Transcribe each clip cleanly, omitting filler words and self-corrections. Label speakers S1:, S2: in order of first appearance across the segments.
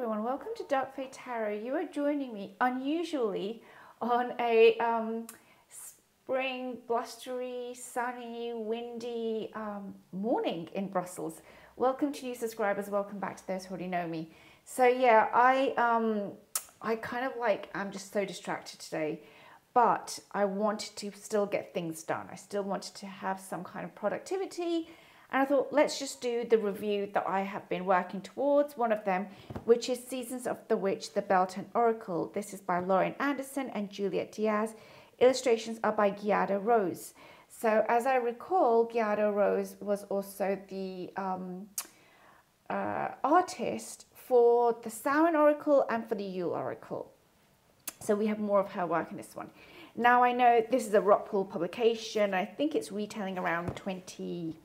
S1: everyone, welcome to Dark Fae Tarot. You are joining me unusually on a spring, blustery, sunny, windy morning in Brussels. Welcome to new subscribers, welcome back to those who already know me. So yeah, I kind of I'm just so distracted today, but I wanted to still get things done. I still wanted to have some kind of productivity. And I thought, let's just do the review that I have been working towards, one of them, which is Seasons of the Witch, the Beltane Oracle. This is by Llewellyn Anderson and Juliet Diaz. Illustrations are by Guidebook Rose. So as I recall, Guidebook Rose was also the artist for the Samhain Oracle and for the Yule Oracle. So we have more of her work in this one. Now I know this is a Rockpool publication. I think it's retailing around $20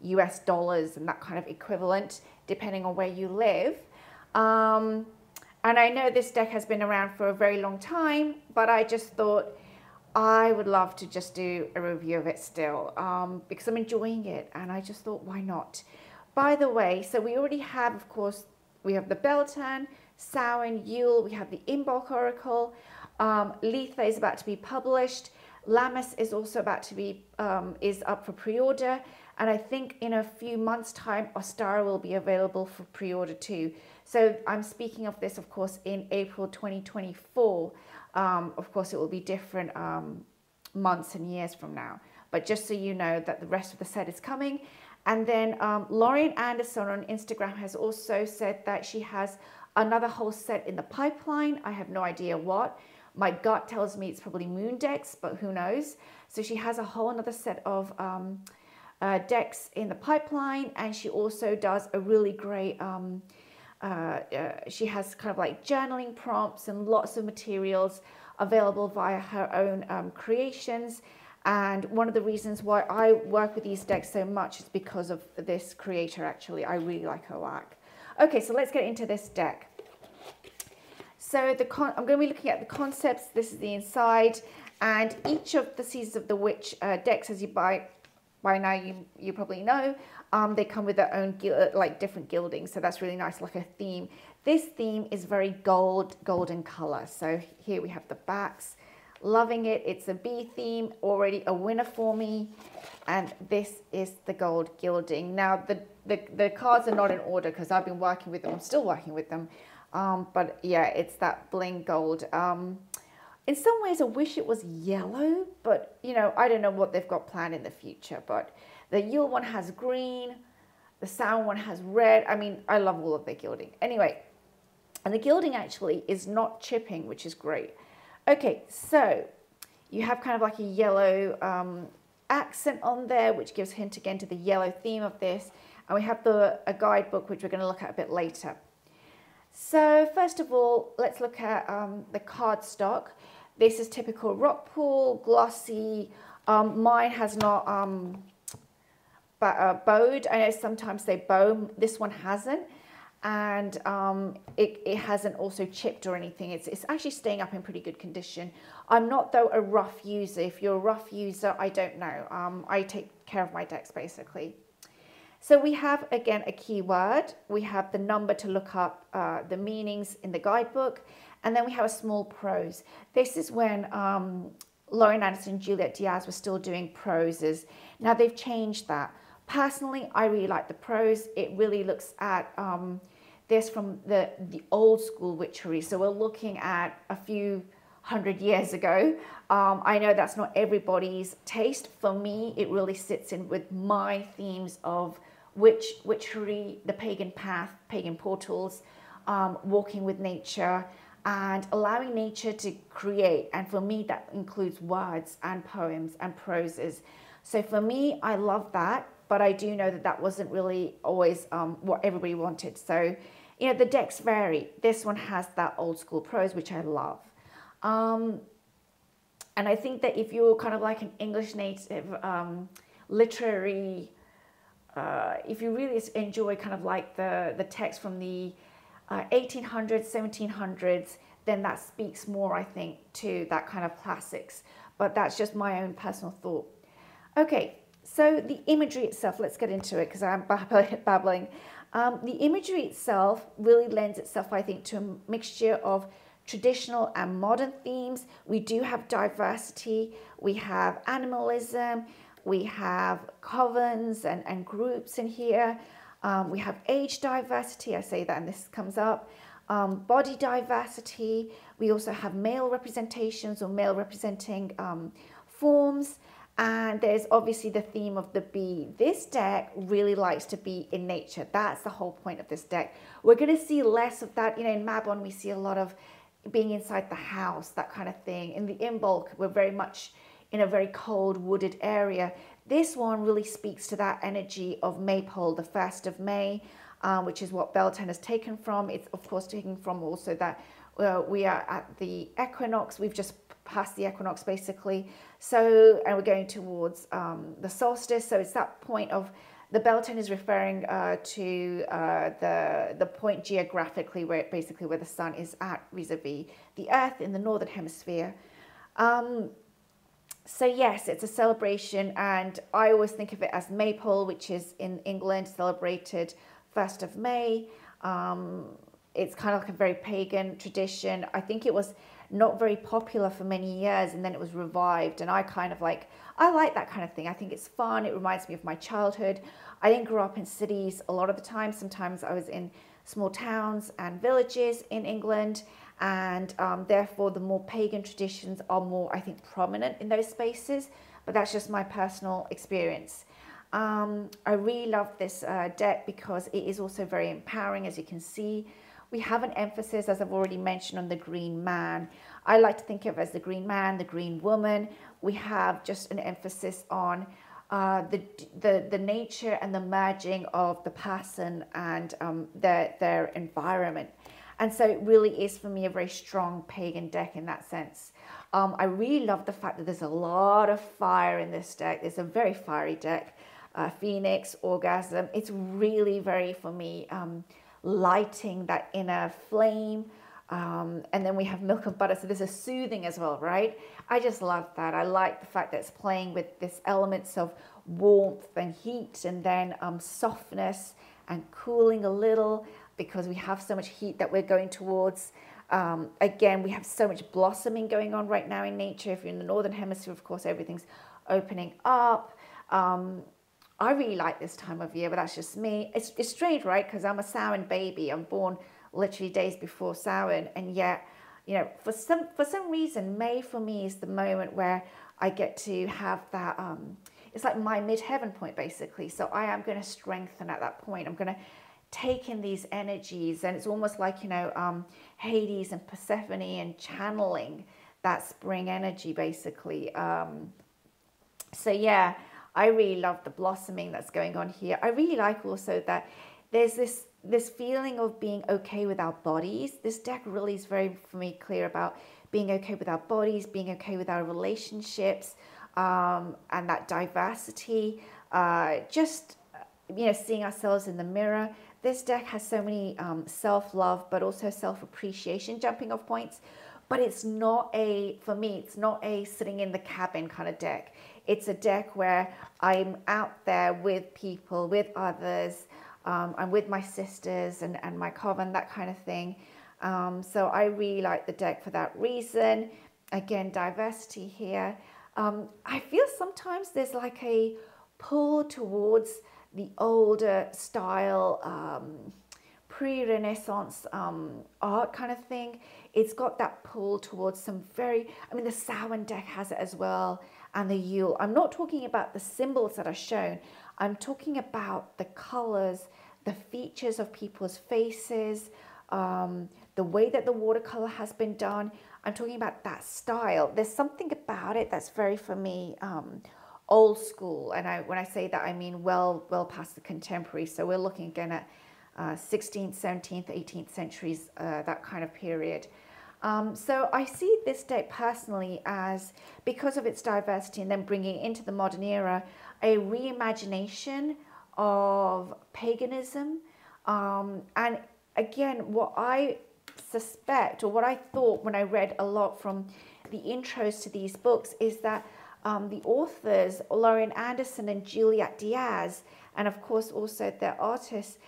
S1: US and that kind of equivalent depending on where you live, and I know this deck has been around for a very long time, but I just thought I would love to just do a review of it still, because I'm enjoying it, and I just thought, why not? By the way, so we already have, of course, we have the Beltane, Samhain, Yule, we have the Imbolc Oracle, Lethe is about to be published, Lammas is also about to be is up for pre-order. And I think in a few months' time, Ostara will be available for pre-order too. So I'm speaking of this, of course, in April 2024. Of course, it will be different months and years from now. But just so you know that the rest of the set is coming. And then Llewellyn Anderson on Instagram has also said that she has another whole set in the pipeline. I have no idea what. My gut tells me it's probably moon decks, but who knows? So she has a whole another set of decks in the pipeline, and she also does a really great she has kind of like journaling prompts and lots of materials available via her own creations. And one of the reasons why I work with these decks so much is because of this creator. Actually, I really like her work. Okay, so let's get into this deck. So I'm going to be looking at the concepts. This is the inside, and each of the Seasons of the Witch decks, as you buy by now, you probably know, they come with their own different gilding, so that's really nice, like a theme. This theme is very golden color. So here we have the backs, loving it. It's a bee theme, already a winner for me, and this is the gold gilding. Now the cards are not in order because I've been working with them. I'm still working with them, but yeah, it's that bling gold. In some ways, I wish it was yellow, but, you know, I don't know what they've got planned in the future. But the Yule one has green, the Samhain one has red. I mean, I love all of the gilding. Anyway, and the gilding actually is not chipping, which is great. Okay, so you have kind of like a yellow accent on there, which gives a hint again to the yellow theme of this. And we have a guidebook, which we're going to look at a bit later. So first of all, let's look at the cardstock. This is typical Rockpool, glossy. Mine has not bowed. I know sometimes they bow. This one hasn't. And it hasn't also chipped or anything. It's actually staying up in pretty good condition. I'm not, though, a rough user. If you're a rough user, I don't know. I take care of my decks, basically. So we have, again, a keyword. We have the number to look up the meanings in the guidebook. And then we have a small prose. This is when Llewellyn Anderson and Juliet Diaz were still doing proses. Now they've changed that. Personally, I really like the prose. It really looks at this from the old school witchery. So we're looking at a few hundred years ago. I know that's not everybody's taste. For me, it really sits in with my themes of witchery, the pagan path, pagan portals, walking with nature, and allowing nature to create. And for me, that includes words and poems and proses. So for me, I love that, but I do know that that wasn't really always what everybody wanted. So, you know, the decks vary. This one has that old school prose, which I love. And I think that if you're kind of like an English native, literary, if you really enjoy kind of like the text from the 1800s, 1700s, then that speaks more, I think, to that kind of classics. But that's just my own personal thought. Okay, so the imagery itself, let's get into it because I'm babbling. The imagery itself really lends itself, I think, to a mixture of traditional and modern themes. We do have diversity, we have animalism, we have covens and groups in here. We have age diversity, I say that and this comes up. Body diversity. We also have male representations or male representing forms. And there's obviously the theme of the bee. This deck really likes to be in nature. That's the whole point of this deck. We're going to see less of that. You know, in Mabon, we see a lot of being inside the house, that kind of thing. In the Imbolc, we're very much in a very cold wooded area. This one really speaks to that energy of Maypole, the 1st of May, which is what Beltane has taken from. It's of course taken from also that we are at the equinox. We've just passed the equinox basically. So, and we're going towards the solstice. So it's that point of, the Beltane is referring to the point geographically where basically where the sun is at vis-a-vis the earth in the northern hemisphere. So yes, it's a celebration, and I always think of it as Maypole, which is in England, celebrated 1st of May. It's kind of like a very pagan tradition. I think it was not very popular for many years, and then it was revived, and I like that kind of thing. I think it's fun. It reminds me of my childhood. I didn't grow up in cities a lot of the time. Sometimes I was in small towns and villages in England, and therefore the more pagan traditions are more, I think, prominent in those spaces, but that's just my personal experience. I really love this deck because it is also very empowering. As you can see, we have an emphasis, as I've already mentioned, on the green man. I like to think of it as the green man, the green woman. We have just an emphasis on the nature and the merging of the person and their environment. And so it really is, for me, a very strong pagan deck in that sense. I really love the fact that there's a lot of fire in this deck. It's a very fiery deck. Phoenix, orgasm. It's really very, for me, lighting that inner flame. And then we have milk and butter. So there's a soothing as well, right? I just love that. I like the fact that it's playing with this elements of warmth and heat, and then softness and cooling a little, because we have so much heat that we're going towards. Again, we have so much blossoming going on right now in nature. If you're in the northern hemisphere, of course, everything's opening up. I really like this time of year, but that's just me. It's strange, right? Because I'm a Samhain baby. I'm born literally days before Samhain, and yet, you know, for some reason, May for me is the moment where I get to have that. It's like my midheaven point, basically. So I am going to strengthen at that point. I'm going to take in these energies, and it's almost like, you know, Hades and Persephone, and channeling that spring energy, basically. So yeah, I really love the blossoming that's going on here. I really like also that there's this feeling of being okay with our bodies. This deck really is very, for me, clear about being okay with our bodies, being okay with our relationships, and that diversity. Just, you know, seeing ourselves in the mirror. This deck has so many self-love, but also self-appreciation jumping off points. But it's not a, for me, it's not a sitting in the cabin kind of deck. It's a deck where I'm out there with people, with others. I'm with my sisters and my coven, that kind of thing. So I really like the deck for that reason. Again, diversity here. I feel sometimes there's like a pull towards the older style, pre-Renaissance art kind of thing. It's got that pull towards some very, I mean, the Samhain deck has it as well, and the Yule. I'm not talking about the symbols that are shown. I'm talking about the colors, the features of people's faces, the way that the watercolor has been done. I'm talking about that style. There's something about it that's very, for me, old school. And when I say that, I mean well past the contemporary. So we're looking again at 16th, 17th, 18th centuries, that kind of period. So I see this deck personally as, because of its diversity and then bringing it into the modern era, a reimagination of paganism. And again, what I suspect, or what I thought when I read a lot from the intros to these books, is that the authors, Lauren Anderson and Juliet Diaz, and of course also their artists,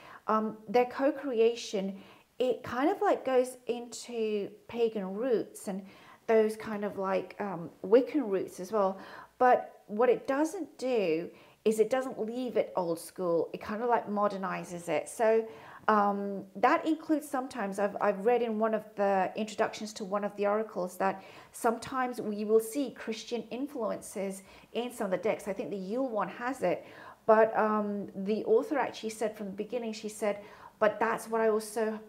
S1: their co-creation, it kind of like goes into pagan roots and those kind of like Wiccan roots as well. But what it doesn't do is it doesn't leave it old school. It kind of like modernizes it. So that includes sometimes, I've read in one of the introductions to one of the oracles that sometimes we will see Christian influences in some of the decks. I think the Yule one has it. But the author actually said from the beginning, she said, but that's what I also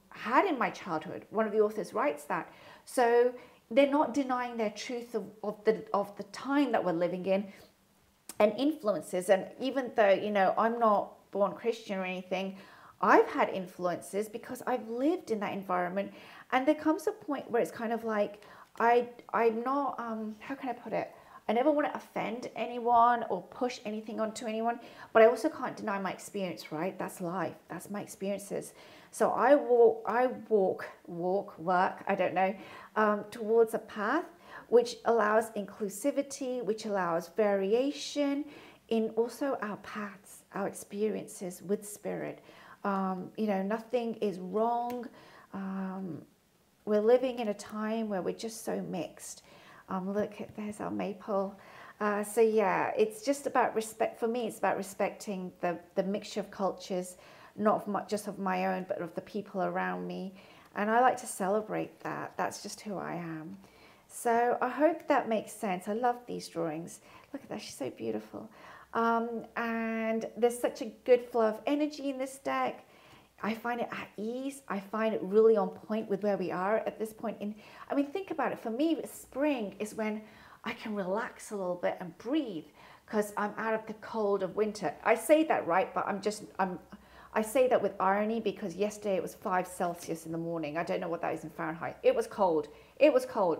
S1: had in my childhood. One of the authors writes that. So they're not denying their truth of the time that we're living in and influences. And even though, you know, I'm not born Christian or anything, I've had influences because I've lived in that environment. And there comes a point where it's kind of like, I'm not, how can I put it? I never want to offend anyone or push anything onto anyone, but I also can't deny my experience, right? That's life. That's my experiences. So I work, I don't know, towards a path which allows inclusivity, which allows variation in also our paths, our experiences with spirit. You know, nothing is wrong. We're living in a time where we're just so mixed. Look, there's our maple. So yeah, it's just about respect. For me, it's about respecting the mixture of cultures, not just of my own, but of the people around me. And I like to celebrate that. That's just who I am. So I hope that makes sense. I love these drawings. Look at that, she's so beautiful. And there's such a good flow of energy in this deck. I find it at ease. I find it really on point with where we are at this point in, I mean, think about it. For me, spring is when I can relax a little bit and breathe because I'm out of the cold of winter. I say that, right? But I say that with irony because yesterday it was 5 Celsius in the morning. I don't know what that is in Fahrenheit. It was cold. It was cold.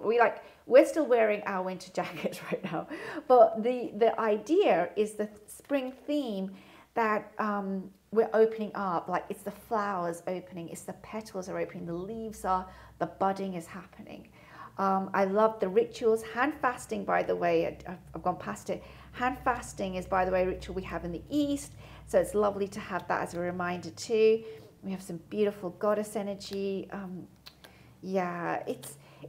S1: We're still wearing our winter jackets right now. But the idea is the spring theme that we're opening up, like it's the flowers opening, it's the petals are opening, the leaves are, the budding is happening. I love the rituals. Hand fasting, by the way, I've gone past it. Hand fasting is, by the way, a ritual we have in the East. So it's lovely to have that as a reminder too. We have some beautiful goddess energy. Yeah,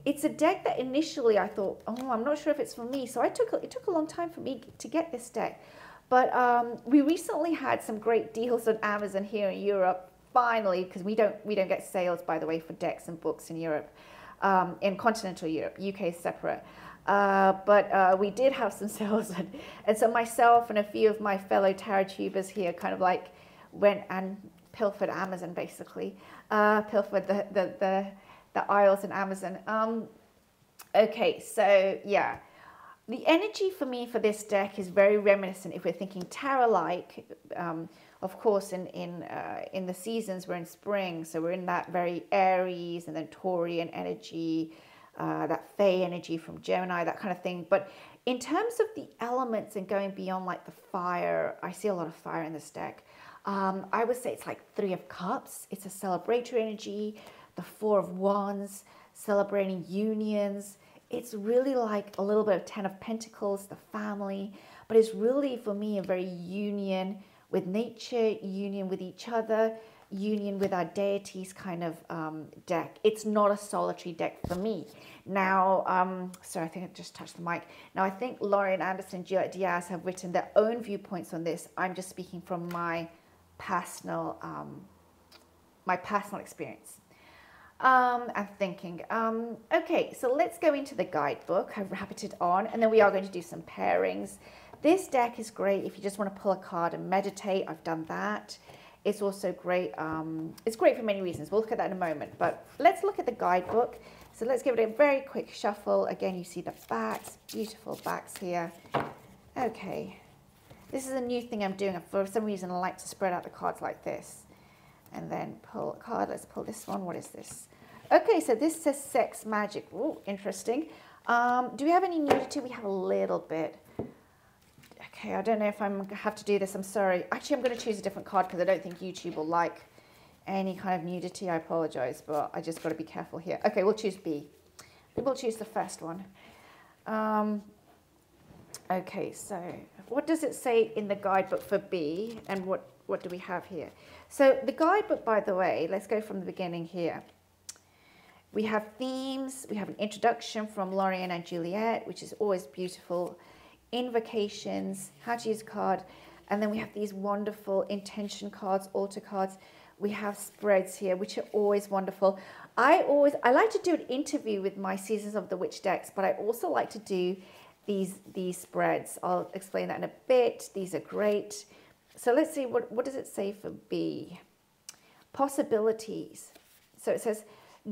S1: it's a deck that initially I thought, oh, I'm not sure if it's for me. So it took a long time for me to get this deck. But we recently had some great deals on Amazon here in Europe, finally, because we don't get sales, by the way, for decks and books in Europe, in continental Europe. UK is separate. But we did have some sales, and so myself and a few of my fellow tarot tubers here kind of like went and pilfered Amazon, basically, pilfered the aisles in Amazon. Okay, so yeah. The energy for me for this deck is very reminiscent. If we're thinking tarot-like, of course, in the seasons we're in spring, so we're in that very Aries and then Taurian energy, that Fae energy from Gemini, that kind of thing. But in terms of the elements and going beyond like the fire, I see a lot of fire in this deck. I would say it's like 3 of Cups. It's a celebratory energy. The 4 of Wands, celebrating unions. It's really like a little bit of 10 of Pentacles, the family, but it's really for me a very union with nature, union with each other, union with our deities kind of deck. It's not a solitary deck for me. Now, sorry, I think I just touched the mic. Now, I think Lauren Anderson and Gillette Diaz have written their own viewpoints on this. I'm just speaking from my personal experience. I'm thinking, okay, so let's go into the guidebook. I've wrapped it on, and then we are going to do some pairings. This deck is great if you just want to pull a card and meditate. I've done that. It's also great. It's great for many reasons. We'll look at that in a moment, but let's look at the guidebook. So let's give it a very quick shuffle. Again, you see the backs, beautiful backs here. Okay, this is a new thing I'm doing. For some reason, I like to spread out the cards like this. And then pull a card. Let's pull this one. What is this? Okay, so this says sex magic. Ooh, interesting. Do we have any nudity? We have a little bit. Okay, I don't know if I'm going to have to do this. I'm sorry. Actually, I'm going to choose a different card because I don't think YouTube will like any kind of nudity. I apologize, but I just got to be careful here. Okay, we'll choose B. We'll choose the first one. Okay, so what does it say in the guidebook for B, and what do we have here? So the guidebook, by the way, let's go from the beginning here. We have themes, we have an introduction from Lorraine and Juliet, which is always beautiful, invocations, how to use a card, and then we have these wonderful intention cards, altar cards. We have spreads here, which are always wonderful. I like to do an interview with my Seasons of the Witch decks, but I also like to do these spreads. I'll explain that in a bit. These are great. So let's see, what does it say for B? Possibilities. So it says,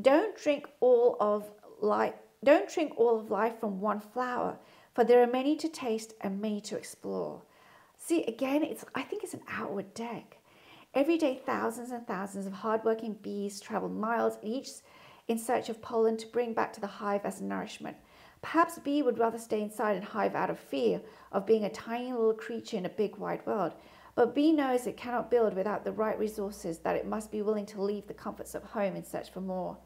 S1: don't drink all of life from one flower, for there are many to taste and many to explore. See, again, I think it's an outward deck. Every day, thousands and thousands of hardworking bees travel miles, each in search of pollen to bring back to the hive as nourishment. Perhaps bee would rather stay inside and hive out of fear of being a tiny little creature in a big wide world. But bee knows it cannot build without the right resources, that it must be willing to leave the comforts of home in search for more.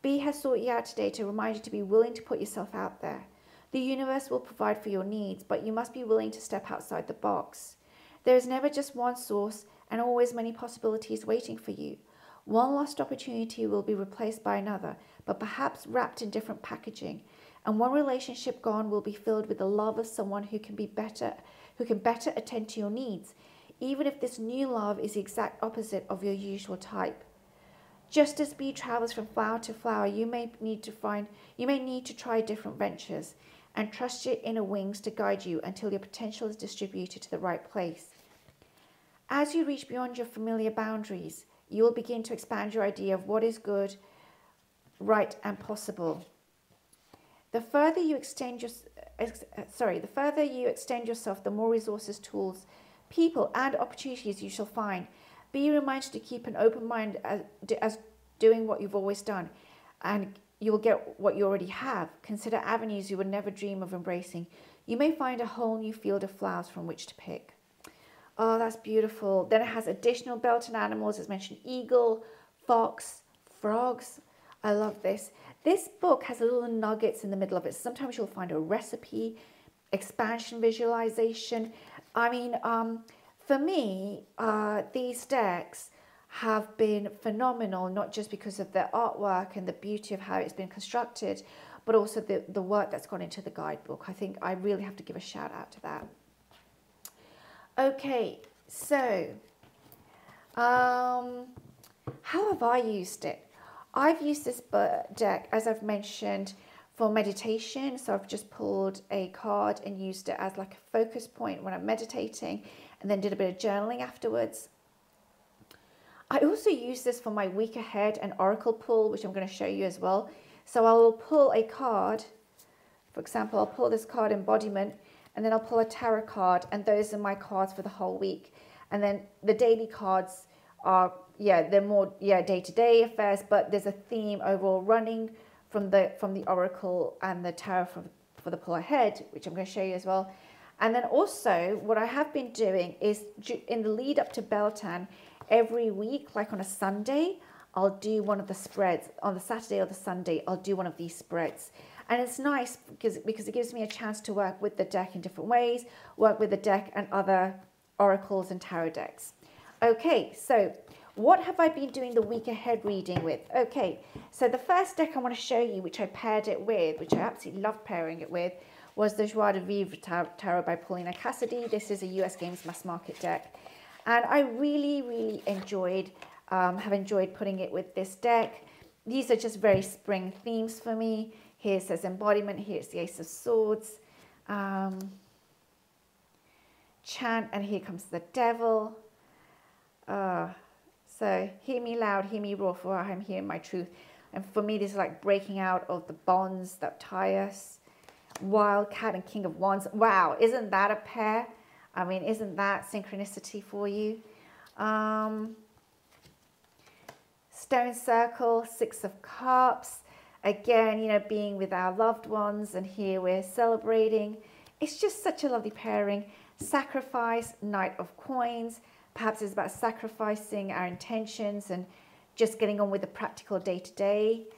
S1: Bee has sought you out today to remind you to be willing to put yourself out there. The universe will provide for your needs, but you must be willing to step outside the box. There is never just one source and always many possibilities waiting for you. One lost opportunity will be replaced by another, but perhaps wrapped in different packaging. And one relationship gone will be filled with the love of someone who can better attend to your needs, even if this new love is the exact opposite of your usual type. Just as bee travels from flower to flower, you may need to try different ventures and trust your inner wings to guide you until your potential is distributed to the right place. As you reach beyond your familiar boundaries, you will begin to expand your idea of what is good, right, and possible. The further you extend yourself, the more resources, tools, people, and opportunities you shall find. Be reminded to keep an open mind as doing what you've always done, and you will get what you already have. Consider avenues you would never dream of embracing. You may find a whole new field of flowers from which to pick. Oh, that's beautiful. Then it has additional Beltane animals. It's mentioned eagle, fox, frogs. I love this. This book has little nuggets in the middle of it. Sometimes you'll find a recipe, expansion visualization. I mean, for me, these decks have been phenomenal, not just because of their artwork and the beauty of how it's been constructed, but also the work that's gone into the guidebook. I think I really have to give a shout out to that. Okay, so how have I used it? I've used this deck, as I've mentioned, for meditation. So I've just pulled a card and used it as like a focus point when I'm meditating, and then did a bit of journaling afterwards. I also use this for my week ahead and oracle pull, which I'm going to show you as well. So I will pull a card. For example, I'll pull this card, Embodiment, and then I'll pull a tarot card, and those are my cards for the whole week. And then the daily cards are, they're more, day-to-day affairs, but there's a theme overall running from the oracle and the tarot for the pull ahead, which I'm going to show you as well. And then also what I have been doing is in the lead up to Beltane, every week, like on a Sunday, I'll do one of the spreads. On the Saturday or the Sunday, I'll do one of these spreads. And it's nice because it gives me a chance to work with the deck in different ways, work with the deck and other oracles and tarot decks. Okay, so what have I been doing the week ahead reading with? Okay, so the first deck I want to show you, which I paired it with, which I absolutely love pairing it with, was the Joie, Vivre Tarot by Paulina Cassidy. This is a US Games mass market deck. And I really, really have enjoyed putting it with this deck. These are just very spring themes for me. Here it says Embodiment, here's the Ace of Swords, Chant, and here comes the Devil. So hear me loud, hear me roar, for I am hearing my truth. And for me, this is like breaking out of the bonds that tie us. Wildcat and King of Wands. Wow, isn't that a pair? I mean, isn't that synchronicity for you? Stone Circle, Six of Cups. Again, being with our loved ones, and here we're celebrating. It's just such a lovely pairing. Sacrifice, Knight of Coins. Perhaps it's about sacrificing our intentions and just getting on with the practical day-to-day.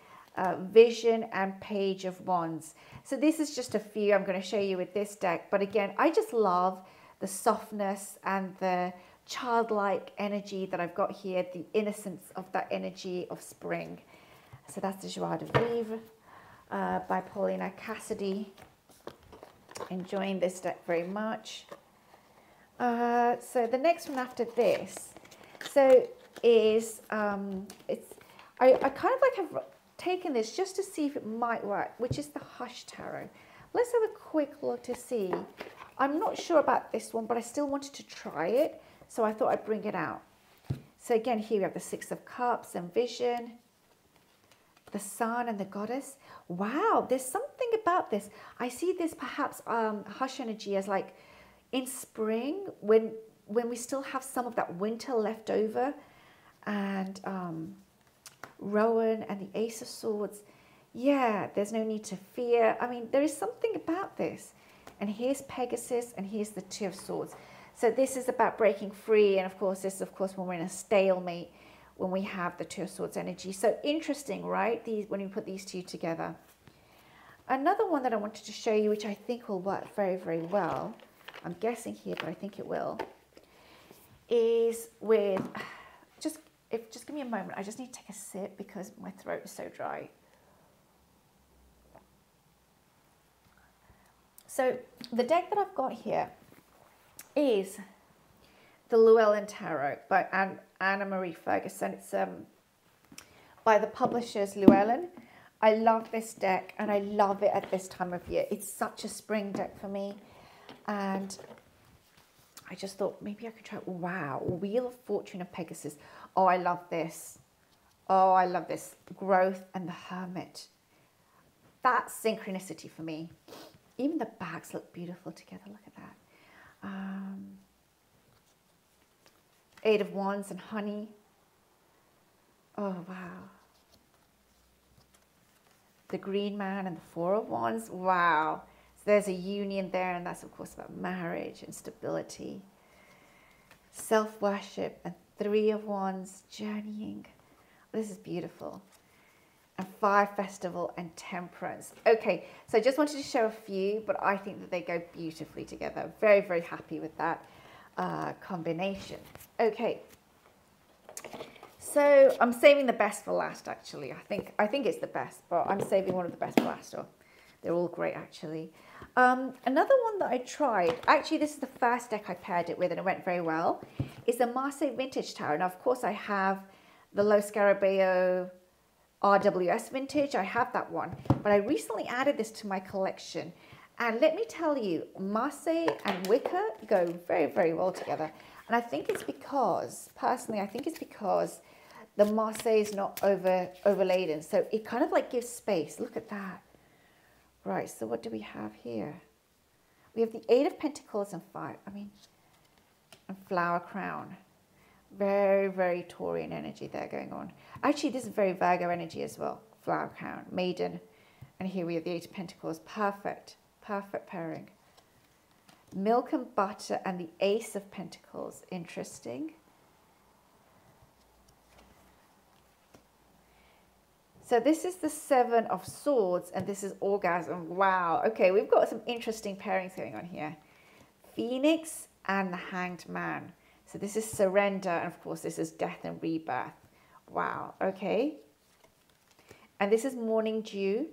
S1: Vision and Page of Wands. So this is just a few I'm going to show you with this deck. But again, I just love the softness and the childlike energy that I've got here, the innocence of that energy of spring. So that's the Joie de Vivre by Paulina Cassidy. Enjoying this deck very much. So the next one after this, so is I kind of like have taken this just to see if it might work, which is the Hush Tarot. Let's have a quick look to see. I'm not sure about this one, but I still wanted to try it, so I thought I'd bring it out. So again, here we have the Six of Cups and Vision, the Sun and the Goddess. Wow, there's something about this. I see this perhaps Hush energy as like in spring when we still have some of that winter left over, and Rowan and the Ace of Swords. Yeah, there's no need to fear. I mean, there is something about this. And here's Pegasus, and here's the Two of Swords. So this is about breaking free, and of course, this is of course when we're in a stalemate, when we have the Two of Swords energy. So interesting, right? When you put these two together. Another one that I wanted to show you, which I think will work very, very well, I'm guessing here, but I think it will, is with, just give me a moment. I just need to take a sip because my throat is so dry. So the deck that I've got here is the Llewellyn Tarot by Anna Marie Ferguson. It's by the publishers Llewellyn. I love this deck, and I love it at this time of year. It's such a spring deck for me, and I just thought maybe I could try. Wow, Wheel of Fortune of Pegasus. Oh, I love this. Oh, I love this. Growth and the Hermit. That's synchronicity for me. Even the backs look beautiful together. Look at that. Eight of Wands and Honey. Oh, wow. The Green Man and the Four of Wands. Wow. So there's a union there, and that's, of course, about marriage and stability. Self-worship and Three of Wands. Journeying. This is beautiful. And Fire Festival and Temperance. Okay, so I just wanted to show a few, but I think that they go beautifully together. Very, very happy with that combination. Okay, so I'm saving the best for last, actually. I think it's the best, but I'm saving one of the best for last. Or they're all great, actually. Another one that I tried, actually this is the first deck I paired it with, and it went very well, is the Marseille Vintage Tarot. Now, of course, I have the Lo Scarabeo RWS Vintage. I have that one, but I recently added this to my collection, and let me tell you, Marseille and Wicker go very, very well together. And I think it's because, personally, I think it's because the Marseille is not overladen, so it kind of like gives space. Look at that. Right, so what do we have here? We have the Eight of Pentacles and and Flower Crown. Very, very Taurian energy there going on. Actually, this is very Virgo energy as well. Flower Crown, Maiden. And here we have the Eight of Pentacles. Perfect. Perfect pairing. Milk and Butter and the Ace of Pentacles. Interesting. So this is the Seven of Swords, and this is Orgasm. Wow. Okay, we've got some interesting pairings going on here. Phoenix and the Hanged Man. So this is Surrender, and of course this is Death and Rebirth. Wow, okay. And this is Morning Dew,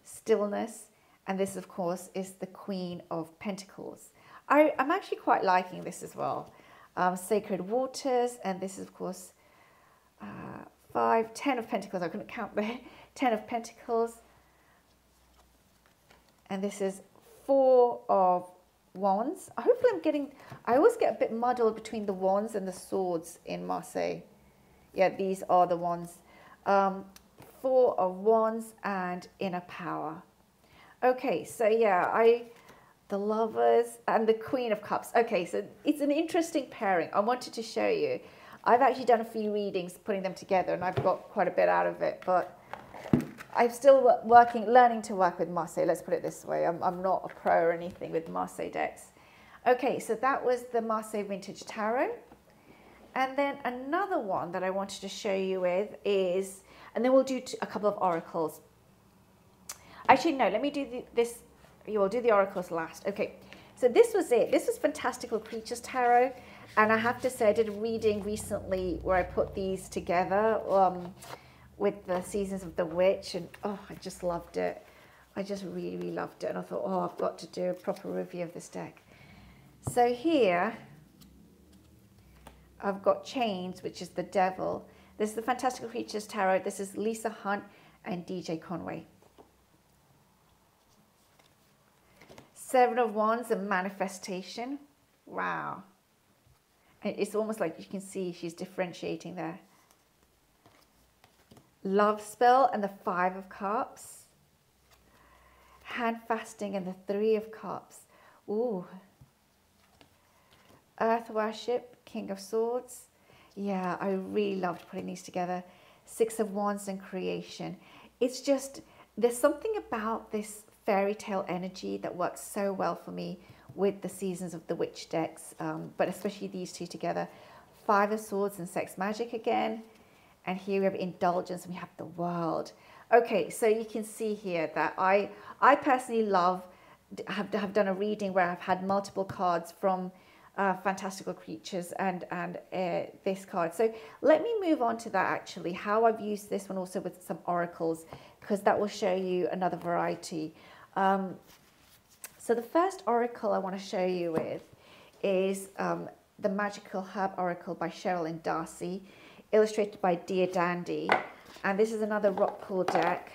S1: Stillness, and this of course is the Queen of Pentacles. I'm actually quite liking this as well. Sacred Waters, and this is of course 10 of Pentacles. I couldn't count there. 10 of Pentacles. And this is Four of Wands. Hopefully I always get a bit muddled between the Wands and the Swords in Marseille. Yeah, these are the Wands. Four of Wands and Inner Power. Okay, so yeah, the Lovers and the Queen of Cups. Okay, so it's an interesting pairing. I wanted to show you. I've actually done a few readings putting them together, and I've got quite a bit out of it, but I'm still learning to work with Marseille. Let's put it this way. I'm not a pro or anything with Marseille decks. Okay, so that was the Marseille Vintage Tarot. And then another one that I wanted to show you with is, and then we'll do a couple of oracles. Actually, no, let me do this. You will do the oracles last. Okay, so this was it. This was Fantastical Creatures Tarot. And I have to say, I did a reading recently where I put these together with the Seasons of the Witch, and oh, I just loved it. I just really, really loved it. And I thought, oh, I've got to do a proper review of this deck. So here, I've got Chains, which is the Devil. This is the Fantastical Creatures Tarot. This is Lisa Hunt and DJ Conway. Seven of Wands and Manifestation. Wow. And it's almost like you can see she's differentiating there. Love Spell and the Five of Cups. Hand Fasting and the Three of Cups. Ooh. Earth Worship, King of Swords. Yeah, I really loved putting these together. Six of Wands and Creation. It's just, there's something about this fairy tale energy that works so well for me with the Seasons of the Witch decks, but especially these two together. Five of Swords and Sex Magic again. And here we have Indulgence and we have the World. Okay, so you can see here that I personally have done a reading where I've had multiple cards from Fantastical Creatures and this card. So let me move on to that actually, how I've used this one also with some oracles, because that will show you another variety. So the first oracle I want to show you with is the Magickal Herb Oracle by Cheryl and Darcy, illustrated by Dear Dandy. And this is another rock pool deck.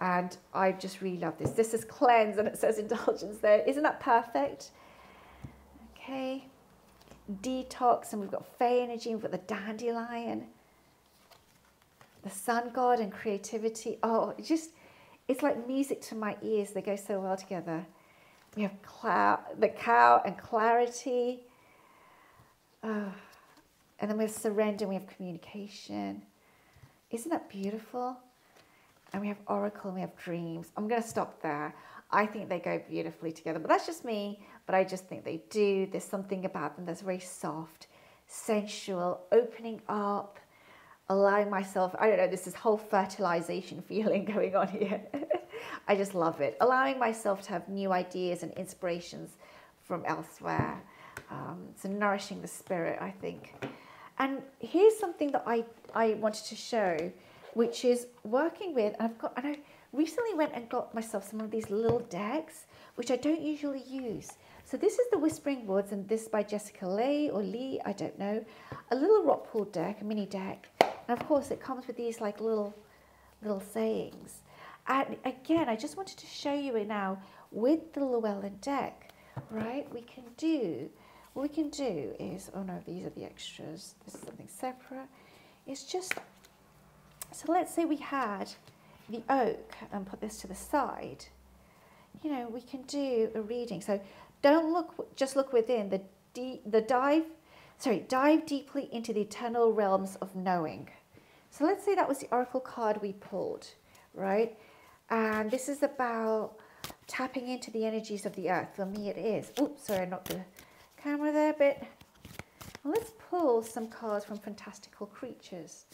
S1: And I just really love this. This is Cleanse and it says Indulgence there. Isn't that perfect? Okay. Detox, and we've got Fae energy, we've got the Dandelion, the Sun God and Creativity. Oh, it's like music to my ears. They go so well together. We have the Cow and Clarity. And then we have Surrender, and we have Communication. Isn't that beautiful? And we have Oracle, and we have Dreams. I'm going to stop there. I think they go beautifully together, but that's just me. But I just think they do. There's something about them that's very soft, sensual, opening up, allowing myself, I don't know, this is whole fertilization feeling going on here. I just love it. Allowing myself to have new ideas and inspirations from elsewhere. So nourishing the spirit, I think. And here's something that I wanted to show, which is working with, and I recently went and got myself some of these little decks, which I don't usually use. So this is the Whispering Woods, and this by Jessica Leigh or Lee, I don't know. A little rock pool deck, a mini deck. And of course it comes with these like little sayings. And again, I just wanted to show you it now with the Llewellyn deck, right? What we can do is, oh no, these are the extras. This is something separate. It's just, so let's say we had the oak and put this to the side. You know, we can do a reading. So don't just look within. Dive deeply into the eternal realms of knowing. So let's say that was the oracle card we pulled, right? And this is about tapping into the energies of the earth. For me it is. Oops, sorry, I knocked the camera there a bit. Well, let's pull some cards from Fantastical Creatures.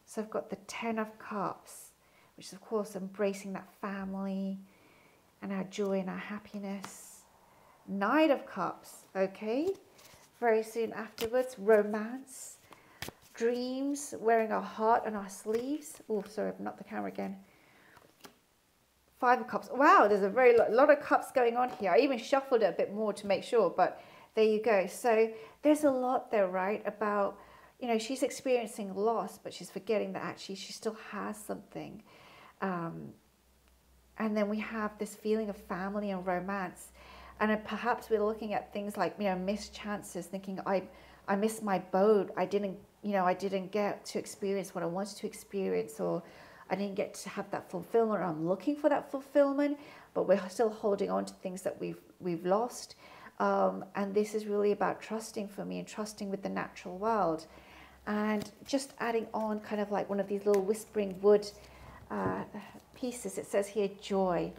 S1: So I've got the Ten of Cups, which is of course embracing that family and our joy and our happiness. Knight of Cups, okay. Very soon afterwards, romance, dreams, wearing our heart on our sleeves. Oh, sorry, I've knocked the camera again. Five of Cups. Wow, there's a lot of cups going on here. I even shuffled it a bit more to make sure, but there you go. So there's a lot there, right, about, you know, she's experiencing loss, but she's forgetting that actually she still has something. And then we have this feeling of family and romance. And perhaps we're looking at things like, you know, missed chances, thinking I missed my boat. I didn't get to experience what I wanted to experience, or I didn't get to have that fulfillment, or I'm looking for that fulfillment, but we're still holding on to things that we've lost. And this is really about trusting for me, and trusting with the natural world. And just adding on kind of like one of these little whispering wood pieces. It says here, joy.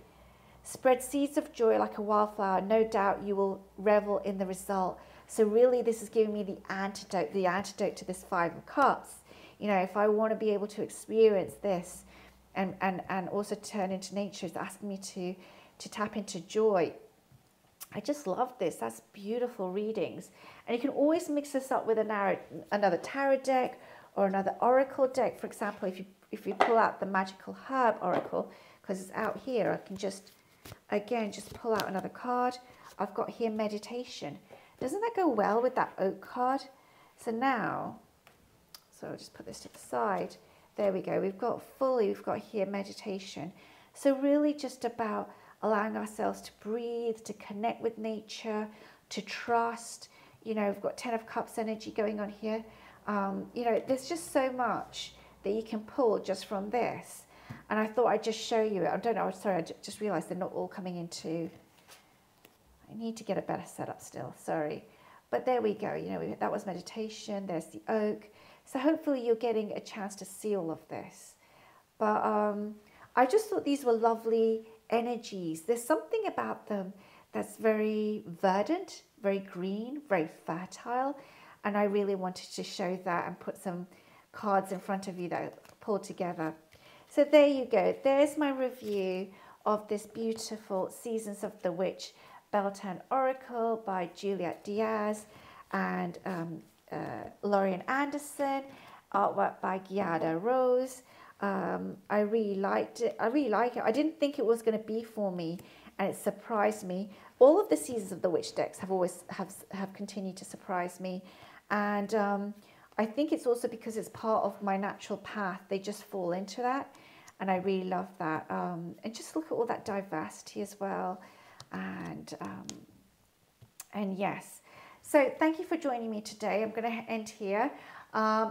S1: Spread seeds of joy like a wildflower. No doubt you will revel in the result. So really this is giving me the antidote to this Five of Cups. You know, if I want to be able to experience this and also turn into nature, it's asking me to tap into joy. I just love this. That's beautiful readings. And you can always mix this up with another tarot deck or another oracle deck. For example, if you pull out the Magickal Herb Oracle, because it's out here, I can just, again, just pull out another card. I've got here meditation. Doesn't that go well with that oak card? So now, so I'll just put this to the side. There we go. We've got here meditation. So really just about allowing ourselves to breathe, to connect with nature, to trust. You know, we've got 10 of Cups energy going on here. You know, there's just so much that you can pull just from this. And I thought I'd just show you it. I don't know, sorry, I just realized they're not all coming into, I need to get a better setup still, sorry. But there we go, you know, that was meditation, there's the oak. So hopefully you're getting a chance to see all of this. But I just thought these were lovely energies. There's something about them that's very verdant, very green, very fertile. And I really wanted to show that and put some cards in front of you that I pulled together. So there you go. There's my review of this beautiful Seasons of the Witch Beltane Oracle by Juliet Diaz and Lorraine Anderson, artwork by Giada Rose. I really liked it. I really like it. I didn't think it was going to be for me, and it surprised me. All of the Seasons of the Witch decks have always have continued to surprise me, and I think it's also because it's part of my natural path. They just fall into that, and I really love that. And just look at all that diversity as well, and yes. So thank you for joining me today. I'm going to end here.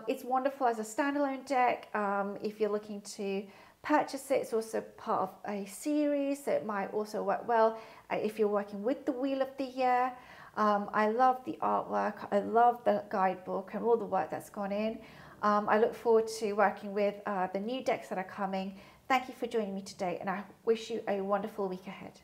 S1: It's wonderful as a standalone deck. If you're looking to purchase it, it's also part of a series, so it might also work well if you're working with the Wheel of the Year. I love the artwork. I love the guidebook and all the work that's gone in. I look forward to working with the new decks that are coming. Thank you for joining me today, and I wish you a wonderful week ahead.